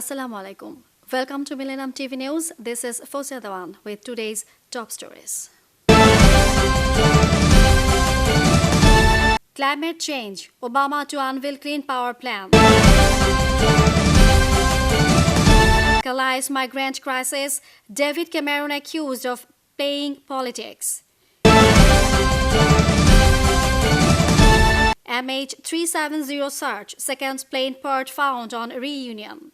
Assalamu alaikum. Welcome to Millennium TV News. This is Fosya Dawan with today's top stories. Climate change. Obama to unveil clean power plan. Calais migrant crisis. David Cameron accused of playing politics. MH370 search. Second plane part found on reunion.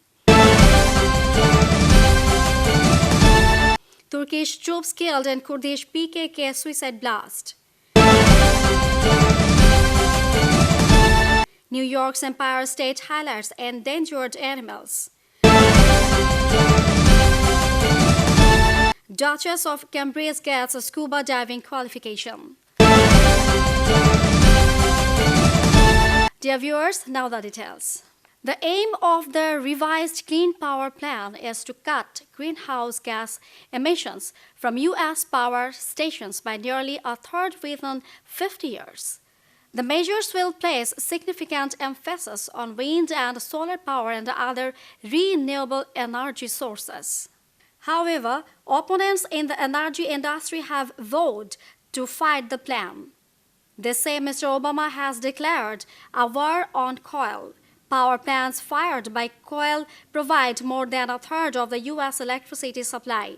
Turkish troops killed in Kurdish PKK suicide blast. New York's Empire State highlights endangered animals. Duchess of Cambridge gets a scuba diving qualification. Dear viewers, now the details. The aim of the revised Clean Power Plan is to cut greenhouse gas emissions from U.S. power stations by nearly a third within 50 years. The measures will place significant emphasis on wind and solar power and other renewable energy sources. However, opponents in the energy industry have vowed to fight the plan. They say Mr. Obama has declared a war on coal. Power plants fired by coal provide more than a third of the U.S. electricity supply.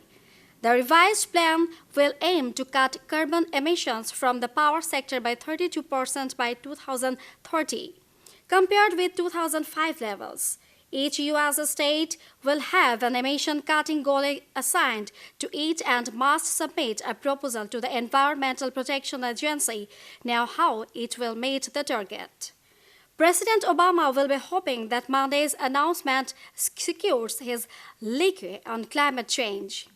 The revised plan will aim to cut carbon emissions from the power sector by 32% by 2030, compared with 2005 levels. Each U.S. state will have an emission-cutting goal assigned to it and must submit a proposal to the Environmental Protection Agency. Now, how it will meet the target. President Obama will be hoping that Monday's announcement secures his leeway on climate change.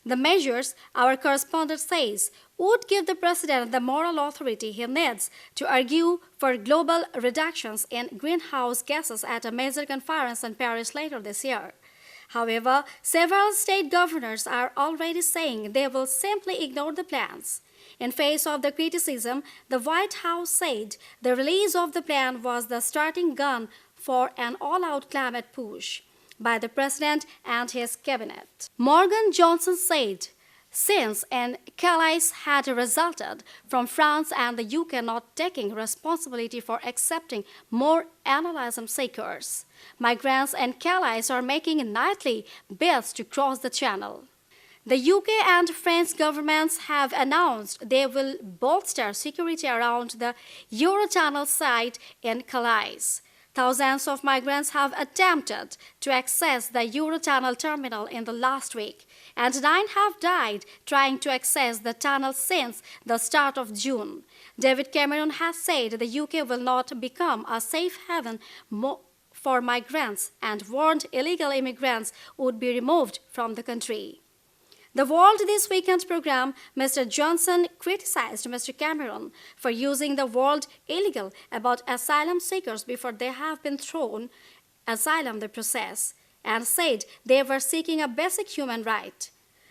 The measures, our correspondent says, would give the president the moral authority he needs to argue for global reductions in greenhouse gases at a major conference in Paris later this year. However, several state governors are already saying they will simply ignore the plans. In face of the criticism, the White House said the release of the plan was the starting gun for an all-out climate push by the president and his cabinet. Morgan Johnson said, since an Calais had resulted from France and the UK not taking responsibility for accepting more asylum seekers, migrants and Calais are making nightly bids to cross the channel. The UK and French governments have announced they will bolster security around the Eurotunnel site in Calais. Thousands of migrants have attempted to access the Eurotunnel terminal in the last week, and 9 have died trying to access the tunnel since the start of June. David Cameron has said the UK will not become a safe haven for migrants and warned illegal immigrants would be removed from the country. The World This Weekend program, Mr. Johnson criticized Mr. Cameron for using the word illegal about asylum seekers before they have been thrown asylum the process, and said they were seeking a basic human right.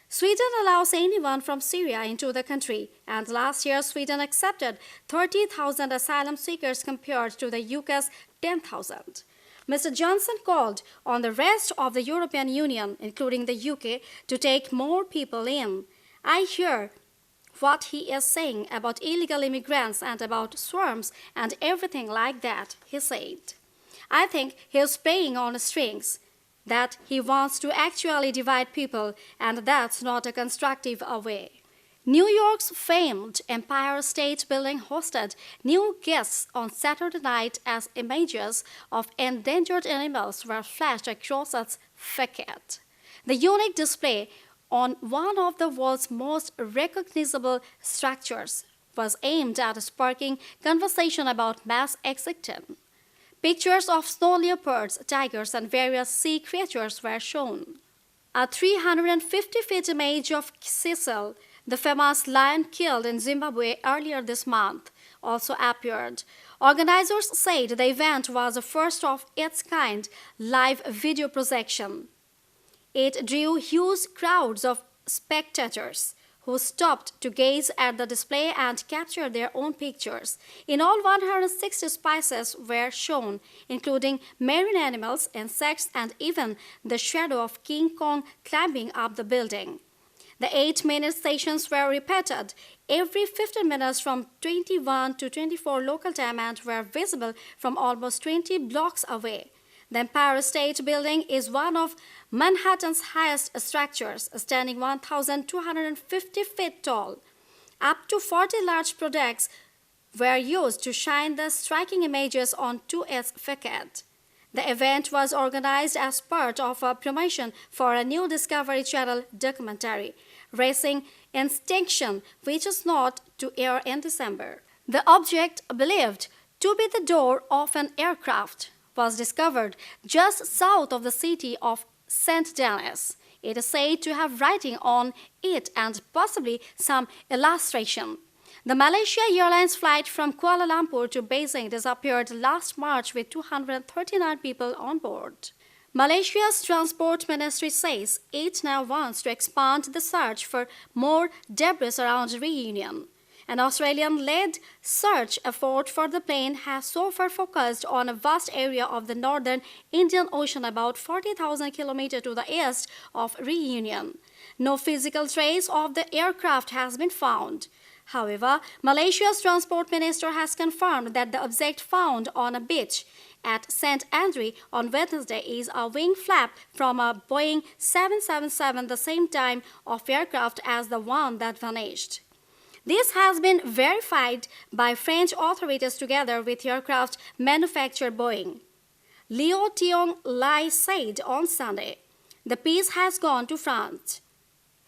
Sweden allows anyone from Syria into the country, and last year Sweden accepted 30,000 asylum seekers compared to the UK's 10,000. Mr. Johnson called on the rest of the European Union, including the UK, to take more people in. I hear what he is saying about illegal immigrants and about swarms and everything like that, he said. I think he is playing on strings, that he wants to actually divide people, and that's not a constructive way. New York's famed Empire State Building hosted new guests on Saturday night as images of endangered animals were flashed across its facade. The unique display on one of the world's most recognizable structures was aimed at sparking conversation about mass extinction. Pictures of snow leopards, tigers, and various sea creatures were shown. A 350-feet image of Cecil, the famous lion killed in Zimbabwe earlier this month, also appeared. Organizers said the event was the first of its kind live video projection. It drew huge crowds of spectators who stopped to gaze at the display and capture their own pictures. In all, 160 species were shown, including marine animals, insects, and even the shadow of King Kong climbing up the building. The 8-minute stations were repeated every 15 minutes from 21 to 24 local time and were visible from almost 20 blocks away. The Empire State Building is one of Manhattan's highest structures, standing 1,250 feet tall. Up to 40 large projects were used to shine the striking images onto its facade. The event was organized as part of a promotion for a new Discovery Channel documentary, Racing Extinction, which is not to air in December. The object, believed to be the door of an aircraft, was discovered just south of the city of St. Denis. It is said to have writing on it and possibly some illustration. The Malaysia Airlines flight from Kuala Lumpur to Beijing disappeared last March with 239 people on board. Malaysia's Transport Ministry says it now wants to expand the search for more debris around Reunion. An Australian-led search effort for the plane has so far focused on a vast area of the northern Indian Ocean about 40,000 kilometers to the east of Reunion. No physical trace of the aircraft has been found. However, Malaysia's Transport Minister has confirmed that the object found on a beach at St. Andrew on Wednesday is a wing flap from a Boeing 777, the same type of aircraft as the one that vanished. This has been verified by French authorities together with aircraft manufacturer Boeing. Liu Tiong Lai said on Sunday, the piece has gone to France,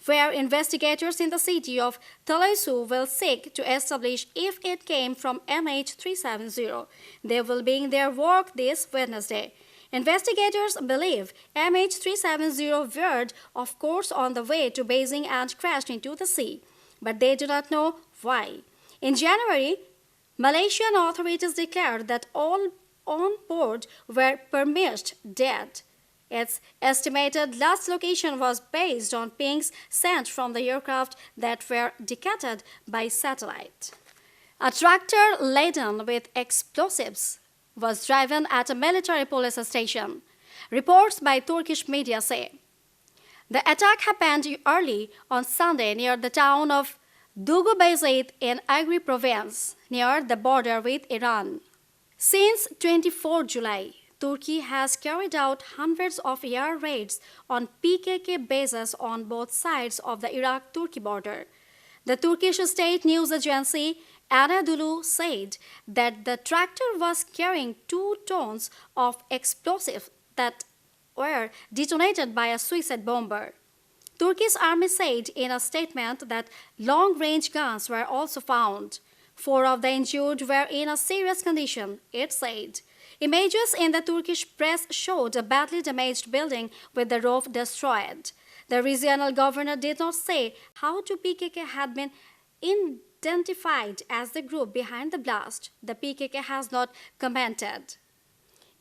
where investigators in the city of Thalaisu will seek to establish if it came from MH370. They will begin their work this Wednesday. Investigators believe MH370 veered off course on the way to Beijing and crashed into the sea, but they do not know why. In January, Malaysian authorities declared that all on board were presumed dead. Its estimated last location was based on pings sent from the aircraft that were detected by satellite. A tractor laden with explosives was driven at a military police station. Reports by Turkish media say the attack happened early on Sunday near the town of Dugu in Agri province, near the border with Iran. Since 24 July, Turkey has carried out hundreds of air raids on PKK bases on both sides of the Iraq-Turkey border. The Turkish state news agency Anadolu said that the tractor was carrying 2 tons of explosives that were detonated by a suicide bomber. Turkey's army said in a statement that long-range guns were also found. 4 of the injured were in a serious condition, it said. Images in the Turkish press showed a badly damaged building with the roof destroyed. The regional governor did not say how the PKK had been identified as the group behind the blast. The PKK has not commented.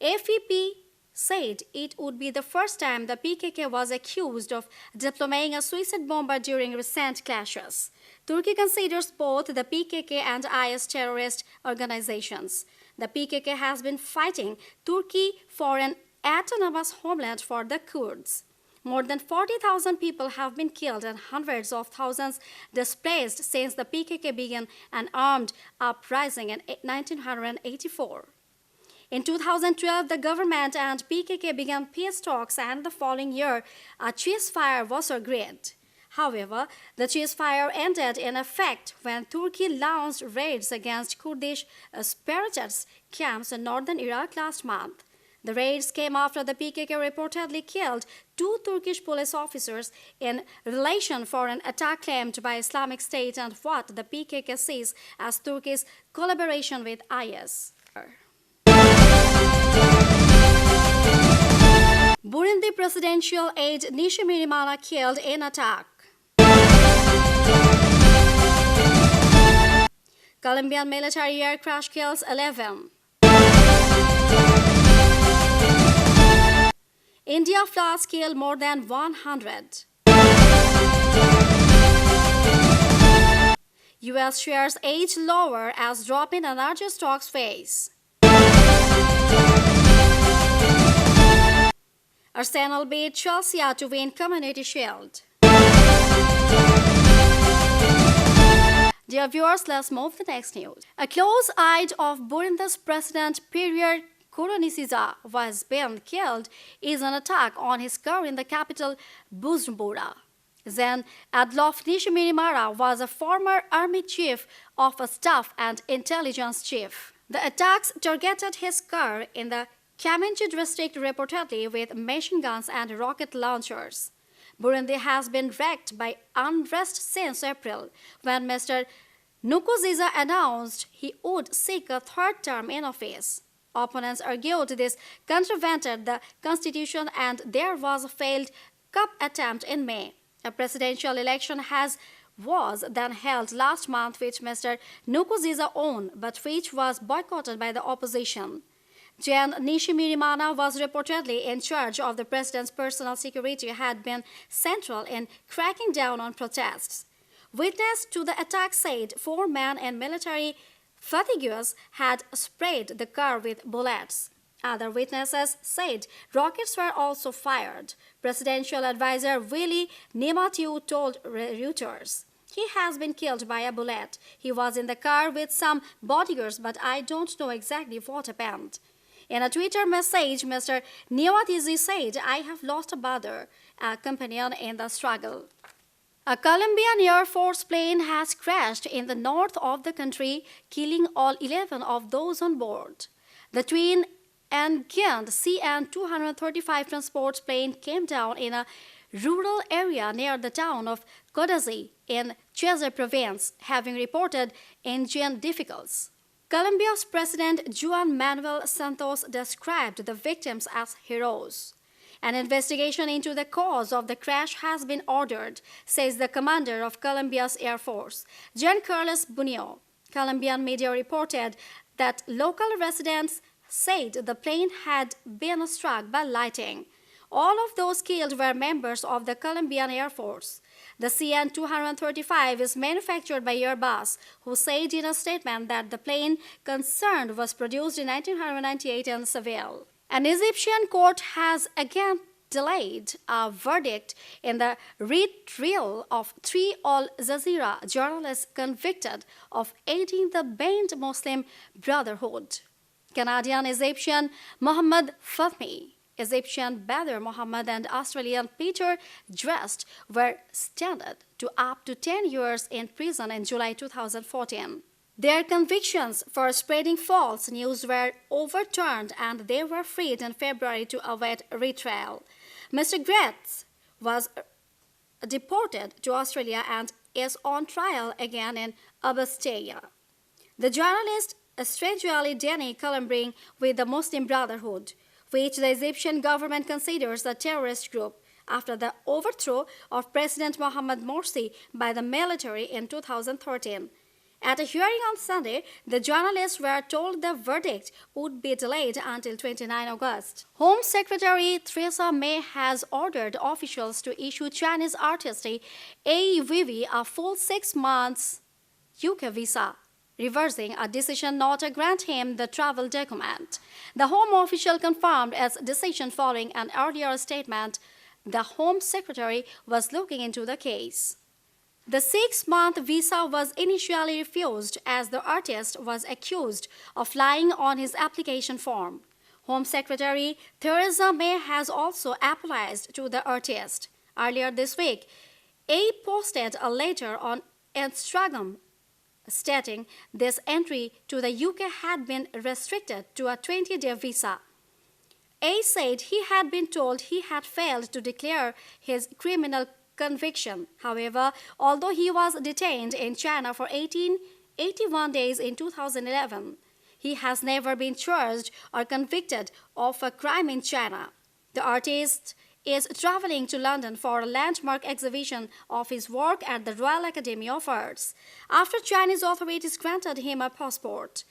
FEP said it would be the first time the PKK was accused of deploying a suicide bomber during recent clashes. Turkey considers both the PKK and IS terrorist organizations. The PKK has been fighting Turkey for an autonomous homeland for the Kurds. More than 40,000 people have been killed and hundreds of thousands displaced since the PKK began an armed uprising in 1984. In 2012, the government and PKK began peace talks, and the following year, a ceasefire was agreed. However, the ceasefire ended in effect when Turkey launched raids against Kurdish separatist camps in northern Iraq last month. The raids came after the PKK reportedly killed 2 Turkish police officers in relation for an attack claimed by Islamic State and what the PKK sees as Turkey's collaboration with IS. Burundi presidential aide Nishimirimana killed in attack. Colombian military air crash kills 11. India floods kill more than 100. U.S. shares edge lower as drop in energy stocks face. Arsenal beat Chelsea to win Community Shield. Dear viewers, let's move to the next news. A close eye of Burundi's President Pierre Nkurunziza was been killed in an attack on his car in the capital Bujumbura. Then Adolf Nishimirimara was a former army chief of staff and intelligence chief. The attacks targeted his car in the Kamenji district reportedly with machine guns and rocket launchers. Burundi has been wrecked by unrest since April, when Mr. Nkurunziza announced he would seek a third term in office. Opponents argued this contravened the constitution and there was a failed coup attempt in May. A presidential election was then held last month, which Mr. Nkurunziza won, but which was boycotted by the opposition. Jan Nishimirimana was reportedly in charge of the president's personal security, had been central in cracking down on protests. Witness to the attack said 4 men in military fatigues had sprayed the car with bullets. Other witnesses said rockets were also fired. Presidential advisor Willy Nematiu told Reuters, "He has been killed by a bullet. He was in the car with some bodyguards, but I don't know exactly what happened." In a Twitter message, Mr. Niawatizi said, "I have lost a brother, a companion in the struggle." A Colombian Air Force plane has crashed in the north of the country, killing all 11 of those on board. The twin-engined CN-235 transport plane came down in a rural area near the town of Codazi in Cesar province, having reported engine difficulties. Colombia's President Juan Manuel Santos described the victims as heroes. An investigation into the cause of the crash has been ordered, says the commander of Colombia's Air Force, Jean Carlos Bunio. Colombian media reported that local residents said the plane had been struck by lightning. All of those killed were members of the Colombian Air Force. The CN-235 is manufactured by Airbus, who said in a statement that the plane concerned was produced in 1998 in Seville. An Egyptian court has again delayed a verdict in the retrial of 3 Al Jazeera journalists convicted of aiding the banned Muslim Brotherhood. Canadian-Egyptian Mohammed Fahmy, Egyptian Badr Mohammed and Australian Peter Drest were sentenced to up to 10 years in prison in July 2014. Their convictions for spreading false news were overturned and they were freed in February to await retrial. Mr. Gretz was deported to Australia and is on trial again in Abastia. The journalist strangely Danny collaborating with the Muslim Brotherhood, which the Egyptian government considers a terrorist group, after the overthrow of President Mohamed Morsi by the military in 2013. At a hearing on Sunday, the journalists were told the verdict would be delayed until 29 August. Home Secretary Theresa May has ordered officials to issue Chinese artist AEVV a full 6 months UK visa, reversing a decision not to grant him the travel document. The Home official confirmed its decision following an earlier statement. The Home Secretary was looking into the case. The 6-month visa was initially refused as the artist was accused of lying on his application form. Home Secretary Theresa May has also apologized to the artist. Earlier this week, A posted a letter on Instagram stating this entry to the UK had been restricted to a 20-day visa. A said he had been told he had failed to declare his criminal conviction. However, although he was detained in China for 81 days in 2011, he has never been charged or convicted of a crime in China. The artist is traveling to London for a landmark exhibition of his work at the Royal Academy of Arts, after Chinese authorities granted him a passport.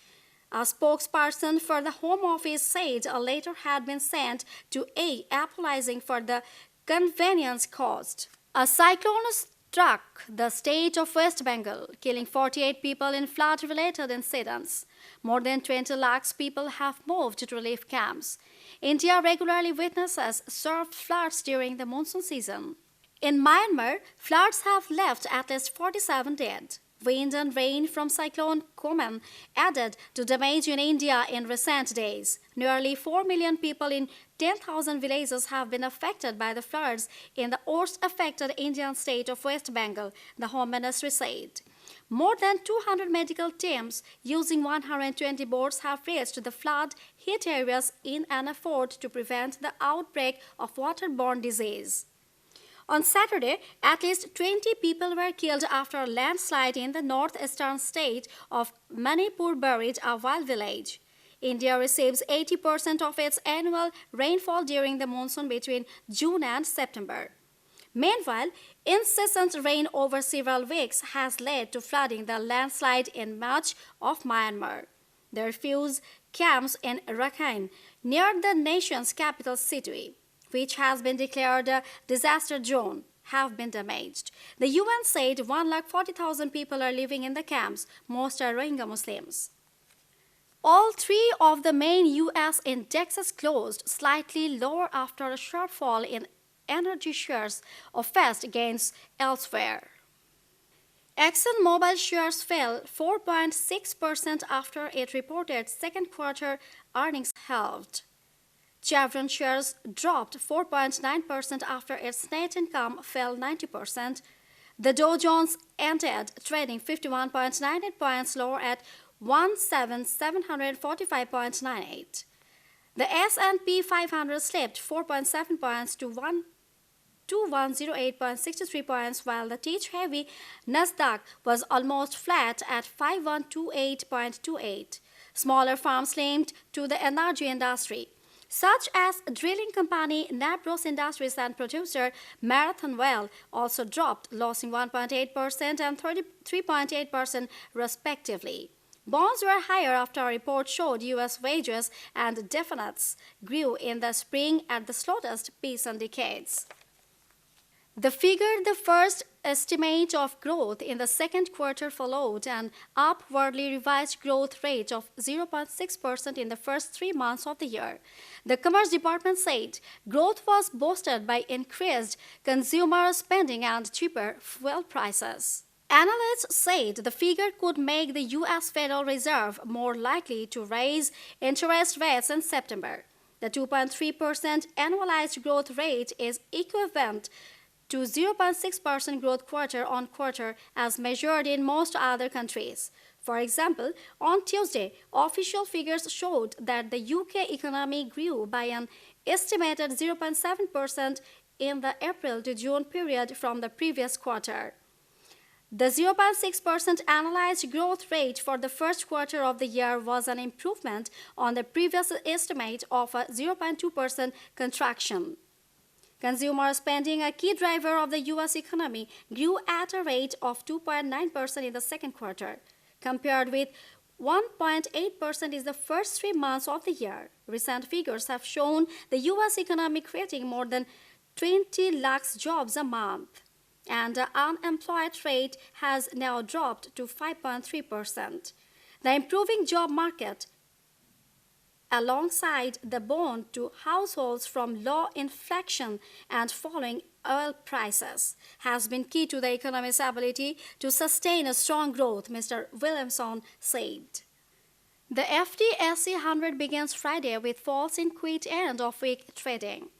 A spokesperson for the Home Office said a letter had been sent to A apologizing for the convenience caused. A cyclone struck the state of West Bengal, killing 48 people in flood-related incidents. More than 20 lakhs people have moved to relief camps. India regularly witnesses severe floods during the monsoon season. In Myanmar, floods have left at least 47 dead. Wind and rain from cyclone Koman added to damage in India in recent days. Nearly 4 million people in 10,000 villages have been affected by the floods in the worst-affected Indian state of West Bengal, the Home Ministry said. More than 200 medical teams using 120 boats have reached the flood-hit areas in an effort to prevent the outbreak of waterborne disease. On Saturday, at least 20 people were killed after a landslide in the northeastern state of Manipur buried a wild village. India receives 80% of its annual rainfall during the monsoon between June and September. Meanwhile, incessant rain over several weeks has led to flooding the landslide in much of Myanmar. The refuge camps in Rakhine, near the nation's capital city, which has been declared a disaster zone, have been damaged. The UN said 140,000 people are living in the camps, most are Rohingya Muslims. All three of the main U.S. indexes closed slightly lower after a sharp fall in energy shares of fast gains elsewhere. ExxonMobil shares fell 4.6% after it reported second quarter earnings halved. Chevron shares dropped 4.9% after its net income fell 90%. The Dow Jones ended trading 51.98 points lower at 1,745.98. The S&P 500 slipped 4.7 points to 2108.63 points, while the tech-heavy Nasdaq was almost flat at 5128.28. Smaller firms linked to the energy industry, such as drilling company Nabros Industries and producer Marathon Oil, also dropped, losing 1.8% and 33.8% respectively. Bonds were higher after a report showed U.S. wages and deficits grew in the spring at the slowest pace in decades. The figure, the first estimate of growth in the second quarter, followed an upwardly revised growth rate of 0.6% in the first 3 months of the year. The Commerce Department said growth was boosted by increased consumer spending and cheaper fuel prices. Analysts said the figure could make the U.S. Federal Reserve more likely to raise interest rates in September. The 2.3% annualized growth rate is equivalent to 0.6% growth quarter on quarter as measured in most other countries. For example, on Tuesday, official figures showed that the UK economy grew by an estimated 0.7% in the April to June period from the previous quarter. The 0.6% annualized growth rate for the first quarter of the year was an improvement on the previous estimate of a 0.2% contraction. Consumer spending, a key driver of the U.S. economy, grew at a rate of 2.9% in the second quarter, compared with 1.8% in the first 3 months of the year. Recent figures have shown the U.S. economy creating more than 20 lakhs jobs a month, and the unemployment rate has now dropped to 5.3%. The improving job market, alongside the boon to households from low inflation and falling oil prices, has been key to the economy's ability to sustain a strong growth, Mr. Williamson said. The FTSE 100 begins Friday with falls in quick end of week trading.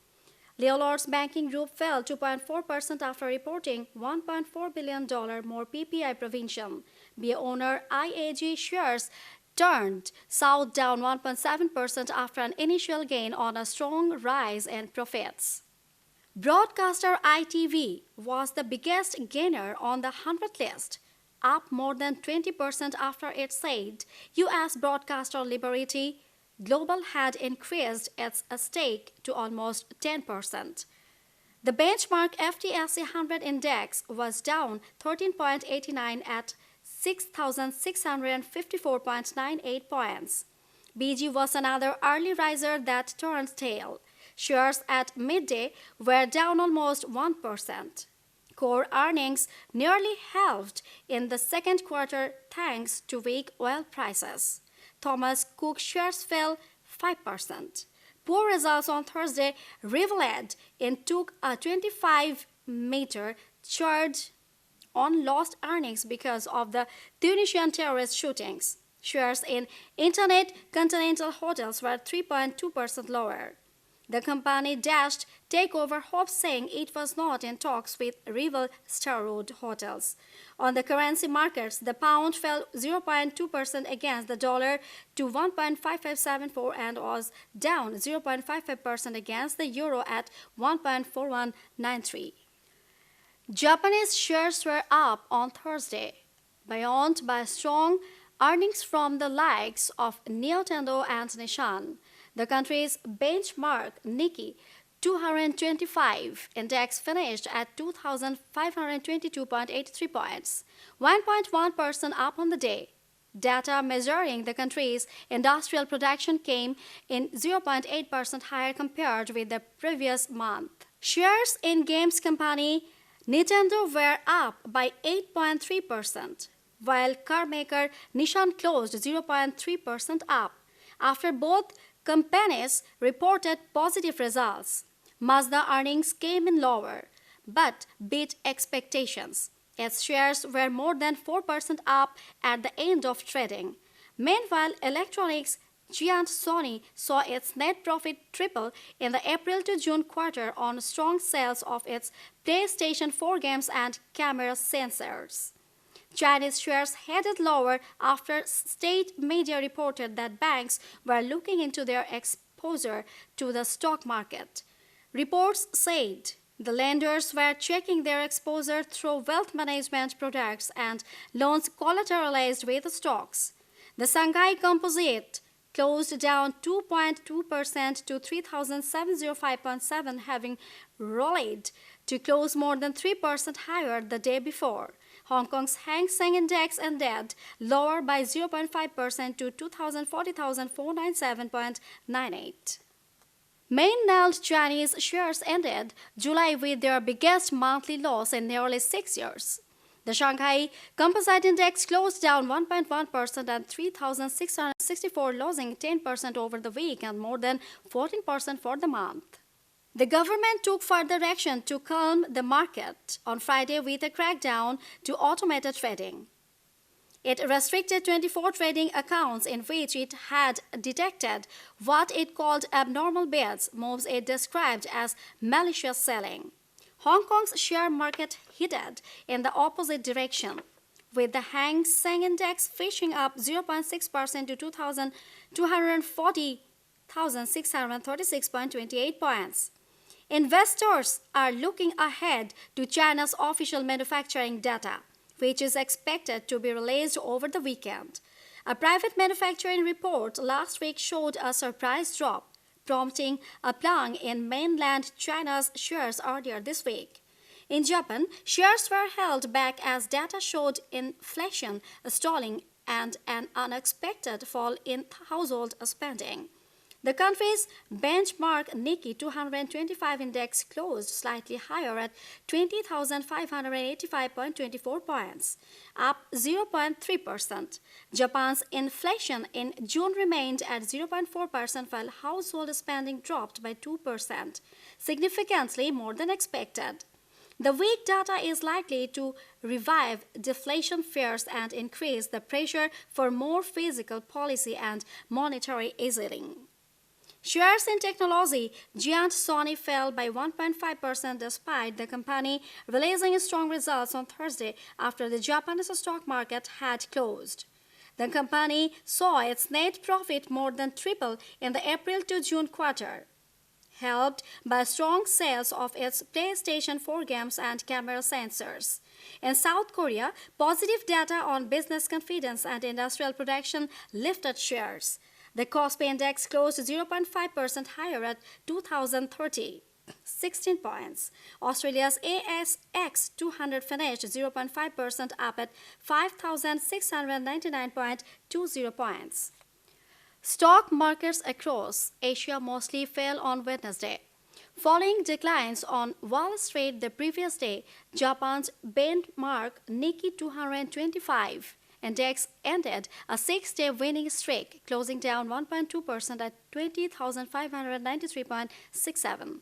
Lloyds Banking Group fell 2.4% after reporting $1.4 billion more PPI provision. BA owner IAG shares turned south, down 1.7% after an initial gain on a strong rise in profits. Broadcaster ITV was the biggest gainer on the 100 list, up more than 20% after it said U.S. broadcaster Liberty Global had increased its stake to almost 10%. The benchmark FTSE 100 index was down 13.89 at 6,654.98 points. BG was another early riser that turned tail. Shares at midday were down almost 1%. Core earnings nearly halved in the second quarter thanks to weak oil prices. Thomas Cook shares fell 5%. Poor results on Thursday reveled it took a 25-meter charge on lost earnings because of the Tunisian terrorist shootings. Shares in Internet Continental Hotels were 3.2% lower. The company dashed takeover hopes, saying it was not in talks with rival Starwood hotels. On the currency markets, the pound fell 0.2% against the dollar to 1.5574 and was down 0.55% against the euro at 1.4193. Japanese shares were up on Thursday, buoyed by strong earnings from the likes of Nintendo and Nissan. The country's benchmark Nikkei 225 index finished at 2,522.83 points, 1.1% up on the day. Data measuring the country's industrial production came in 0.8% higher compared with the previous month. Shares in games company Nintendo were up by 8.3%, while car maker Nissan closed 0.3% up. After both companies reported positive results, Mazda earnings came in lower, but beat expectations. Its shares were more than 4% up at the end of trading. Meanwhile, electronics giant Sony saw its net profit triple in the April to June quarter on strong sales of its PlayStation 4 games and camera sensors. Chinese shares headed lower after state media reported that banks were looking into their exposure to the stock market. Reports said the lenders were checking their exposure through wealth management products and loans collateralized with stocks. The Shanghai Composite closed down 2.2% to 3,705.7, having rallied to close more than 3% higher the day before. Hong Kong's Hang Seng Index ended lower by 0.5% to 2,040,497.98. Mainland Chinese shares ended July with their biggest monthly loss in nearly 6 years. The Shanghai Composite Index closed down 1.1% at 3,664, losing 10% over the week and more than 14% for the month. The government took further action to calm the market on Friday with a crackdown to automated trading. It restricted 24 trading accounts in which it had detected what it called abnormal bids, moves it described as malicious selling. Hong Kong's share market headed in the opposite direction, with the Hang Seng Index fishing up 0.6% to 240,636.28 points. Investors are looking ahead to China's official manufacturing data, which is expected to be released over the weekend. A private manufacturing report last week showed a surprise drop, prompting a plunge in mainland China's shares earlier this week. In Japan, shares were held back as data showed inflation stalling and an unexpected fall in household spending. The country's benchmark Nikkei 225 index closed slightly higher at 20,585.24 points, up 0.3%. Japan's inflation in June remained at 0.4%, while household spending dropped by 2%, significantly more than expected. The weak data is likely to revive deflation fears and increase the pressure for more fiscal policy and monetary easing. Shares in technology giant Sony fell by 1.5% despite the company releasing strong results on Thursday after the Japanese stock market had closed. The company saw its net profit more than triple in the April to June quarter, helped by strong sales of its PlayStation 4 games and camera sensors. In South Korea, positive data on business confidence and industrial production lifted shares. The Kospi Index closed 0.5% higher at 2,030.16 points. Australia's ASX 200 finished 0.5% up at 5,699.20 points. Stock markets across Asia mostly fell on Wednesday. Following declines on Wall Street the previous day, Japan's benchmark Nikkei 225 index ended a six-day winning streak, closing down 1.2% at 20,593.67.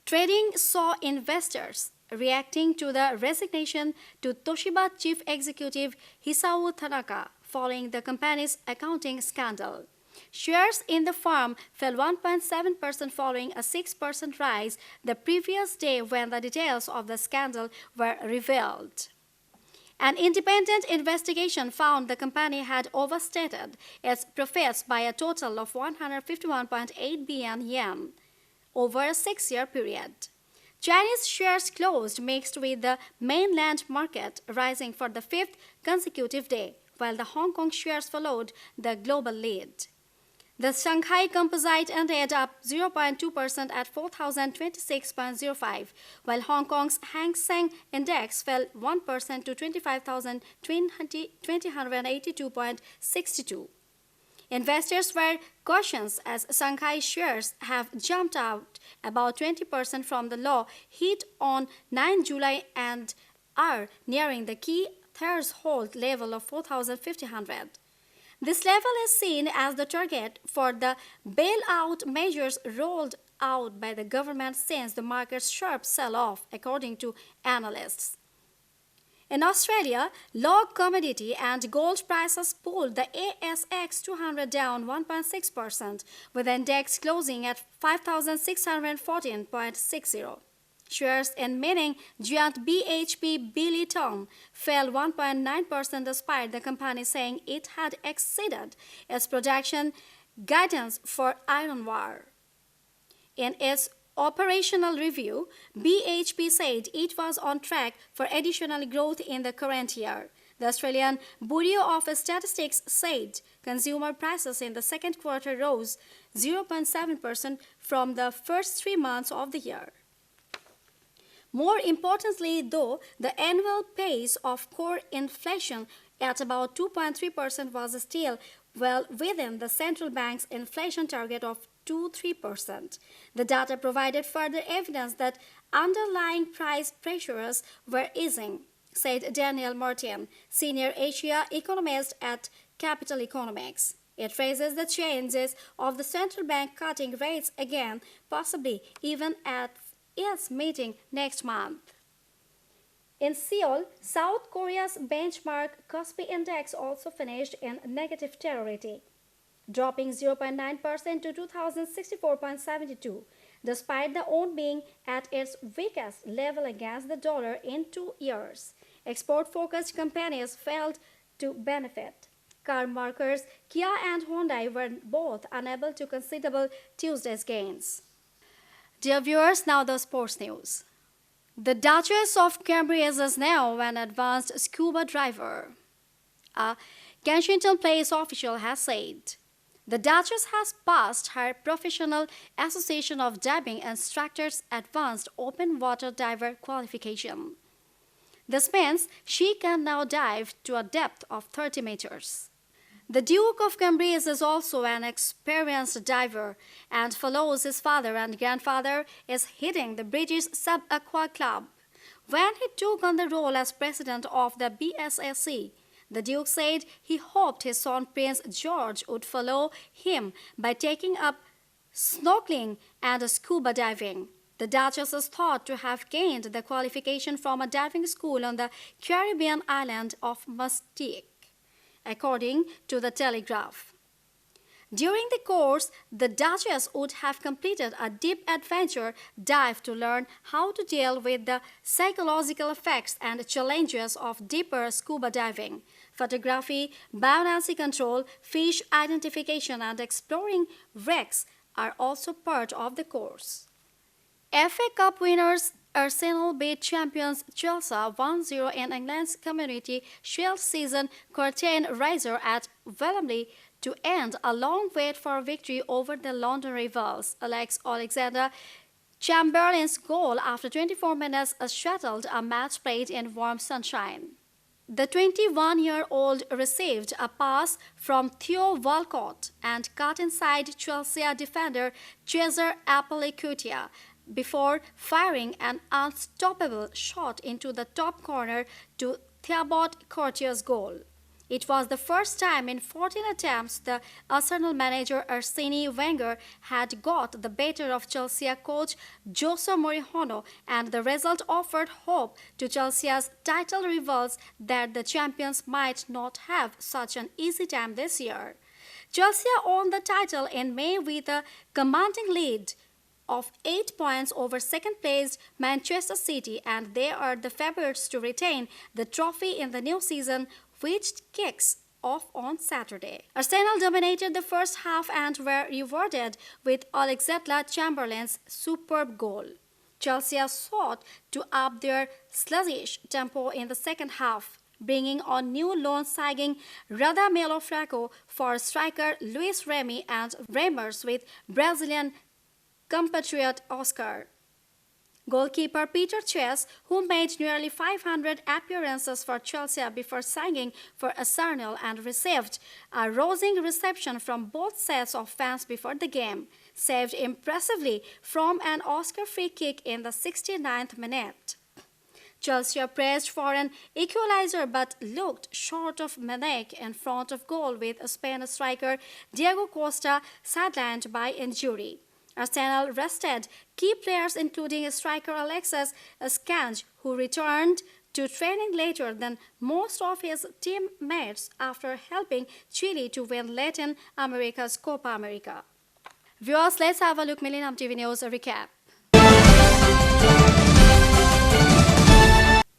Trading saw investors reacting to the resignation to Toshiba chief executive Hisao Tanaka following the company's accounting scandal. Shares in the firm fell 1.7% following a 6% rise the previous day when the details of the scandal were revealed. An independent investigation found the company had overstated its profits by a total of 151.8 billion yen over a six-year period. Chinese shares closed mixed with the mainland market rising for the fifth consecutive day, while the Hong Kong shares followed the global lead. The Shanghai Composite ended up 0.2% at 4,026.05, while Hong Kong's Hang Seng Index fell 1% to 25,282.62. Investors were cautious as Shanghai shares have jumped out about 20% from the low hit on 9 July and are nearing the key threshold level of 4,500. This level is seen as the target for the bailout measures rolled out by the government since the market's sharp sell-off, according to analysts. In Australia, low commodity and gold prices pulled the ASX 200 down 1.6%, with the index closing at 5,614.60. Shares in mining giant BHP Billiton fell 1.9% despite the company saying it had exceeded its production guidance for iron ore. In its operational review, BHP said it was on track for additional growth in the current year. The Australian Bureau of Statistics said consumer prices in the second quarter rose 0.7% from the first 3 months of the year. More importantly, though, the annual pace of core inflation at about 2.3% was still well within the central bank's inflation target of 2-3%. The data provided further evidence that underlying price pressures were easing, said Daniel Martin, senior Asia economist at Capital Economics. It raises the chances of the central bank cutting rates again, possibly even at its meeting next month. In Seoul, South Korea's benchmark Kospi index also finished in negative territory, dropping 0.9% to 2,064.72, despite the won being at its weakest level against the dollar in 2 years. Export-focused companies failed to benefit. Car makers Kia and Hyundai were both unable to considerable Tuesday's gains. Dear viewers, now the sports news. The Duchess of Cambridge is now an advanced scuba diver. A Kensington Place official has said. The Duchess has passed her Professional Association of Diving Instructors Advanced Open Water Diver qualification. This means she can now dive to a depth of 30 meters. The Duke of Cambridge is also an experienced diver and follows his father and grandfather is heading the British Sub-Aqua Club. When he took on the role as president of the BSSC, the Duke said he hoped his son Prince George would follow him by taking up snorkeling and scuba diving. The Duchess is thought to have gained the qualification from a diving school on the Caribbean island of Mustique, according to the Telegraph. During the course, the Duchess would have completed a deep adventure dive to learn how to deal with the psychological effects and challenges of deeper scuba diving. Photography, buoyancy control, fish identification, and exploring wrecks are also part of the course. FA Cup winners Arsenal beat champions Chelsea 1-0 in England's Community Shield season curtain raiser at Wembley to end a long wait for victory over the London rivals. Alex Alexander-Chamberlain's goal after 24 minutes shuttled a match played in warm sunshine. The 21-year-old received a pass from Theo Walcott and cut inside Chelsea defender Cesar Azpilicueta before firing an unstoppable shot into the top corner to Thibaut Courtois' goal. It was the first time in 14 attempts the Arsenal manager Arsene Wenger had got the better of Chelsea coach Jose Mourinho, and the result offered hope to Chelsea's title rivals that the champions might not have such an easy time this year. Chelsea won the title in May with a commanding lead of 8 points over second-placed Manchester City, and they are the favourites to retain the trophy in the new season, which kicks off on Saturday. Arsenal dominated the first half and were rewarded with Oxlade-Chamberlain's superb goal. Chelsea sought to up their sluggish tempo in the second half, bringing on new loan signing Radamel Falcao for striker Luis Remy and Reimers with Brazilian compatriot Oscar. Goalkeeper Peter Cech, who made nearly 500 appearances for Chelsea before signing for Arsenal and received a rousing reception from both sets of fans before the game, saved impressively from an Oscar free kick in the 69th minute. Chelsea pressed for an equalizer but looked short of Manek in front of goal, with Spain striker Diego Costa sidelined by injury. Arsenal rested key players including striker Alexis Sanchez, who returned to training later than most of his teammates after helping Chile to win Latin America's Copa America. Viewers, let's have a look Millennium TV News recap.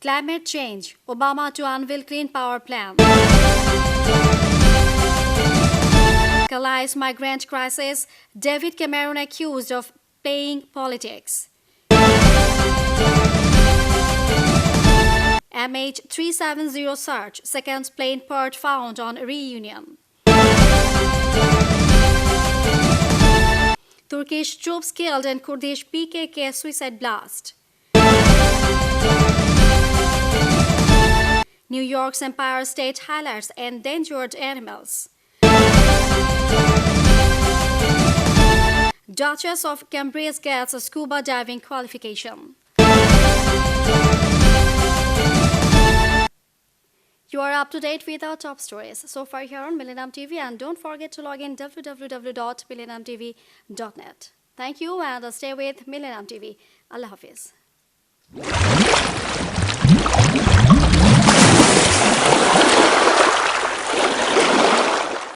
Climate change. Obama to unveil clean power plan. Calais migrant crisis. David Cameron accused of playing politics. MH370 search. Second plane part found on Reunion. Turkish troops killed in Kurdish PKK suicide blast. New York's Empire State highlights endangered animals. Duchess of Cambridge gets a scuba diving qualification. You are up to date with our top stories so far here on Millennium TV, and don't forget to log in www.millenniumtv.net. Thank you and stay with Millennium TV. Allah Hafiz.